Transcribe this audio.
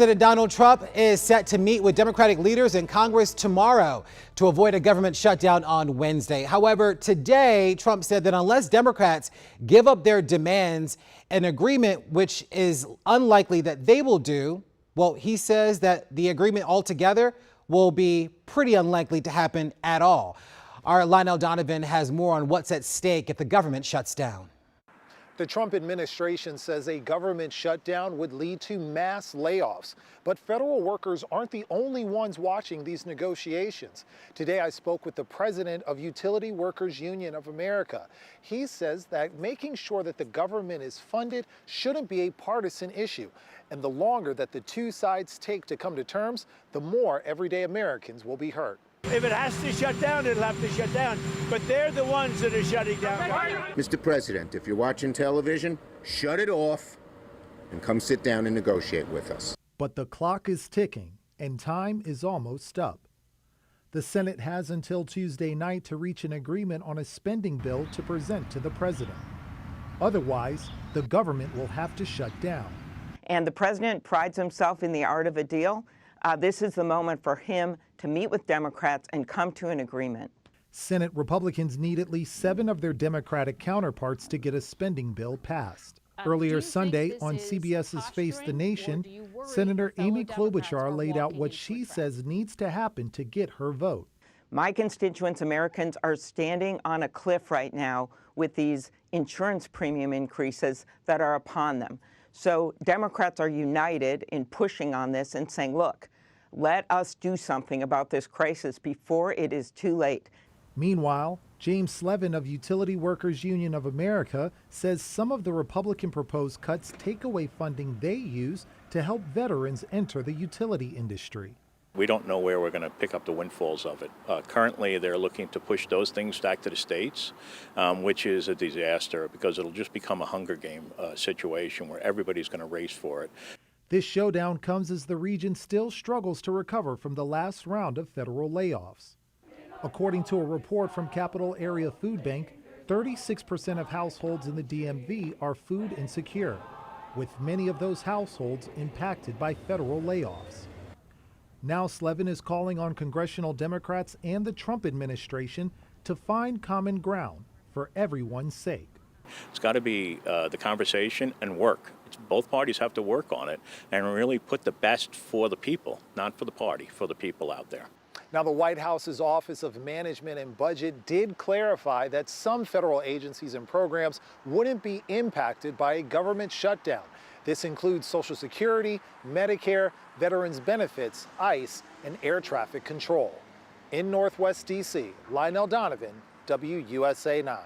President Donald Trump is set to meet with Democratic leaders in Congress tomorrow to avoid a government shutdown on Wednesday. However, today, Trump said that unless Democrats give up their demands, an agreement which is unlikely that they will do, well, he says that the agreement altogether will be pretty unlikely to happen at all. Our Lionel Donovan has more on what's at stake if the government shuts down. The Trump administration says a government shutdown would lead to mass layoffs. But federal workers aren't the only ones watching these negotiations. Today, I spoke with the president of Utility Workers Union of America. He says that making sure that the government is funded shouldn't be a partisan issue. And the longer that the two sides take to come to terms, the more everyday Americans will be hurt. If it has to shut down, it'll have to shut down. But they're the ones that are shutting down. Mr. President, if you're watching television, shut it off and come sit down and negotiate with us. But the clock is ticking and time is almost up. The Senate has until Tuesday night to reach an agreement on a spending bill to present to the president. Otherwise, the government will have to shut down. And the president prides himself in the art of a deal. This is the moment for him to meet with Democrats and come to an agreement. Senate Republicans need at least 7 of their Democratic counterparts to get a spending bill passed. Earlier Sunday on CBS's Face the Nation, Senator Amy Klobuchar laid out what she says needs to happen to get her vote. My constituents, Americans, are standing on a cliff right now with these insurance premium increases that are upon them. So Democrats are united in pushing on this and saying, look, let us do something about this crisis before it is too late. Meanwhile, James Slevin of Utility Workers Union of America says some of the Republican proposed cuts take away funding they use to help veterans enter the utility industry. We don't know where we're going to pick up the windfalls of it. Currently, they're looking to push those things back to the states, which is a disaster because it'll just become a Hunger Game situation where everybody's going to race for it. This showdown comes as the region still struggles to recover from the last round of federal layoffs. According to a report from Capital Area Food Bank, 36% of households in the DMV are food insecure, with many of those households impacted by federal layoffs. Now Slevin is calling on congressional Democrats and the Trump administration to find common ground for everyone's sake. It's got to be the conversation and work. Both parties have to work on it and really put the best for the people, not for the party, for the people out there. Now, the White House's Office of Management and Budget did clarify that some federal agencies and programs wouldn't be impacted by a government shutdown. This includes Social Security, Medicare, Veterans Benefits, ICE, and air traffic control. In Northwest D.C., Lionel Donovan, WUSA 9.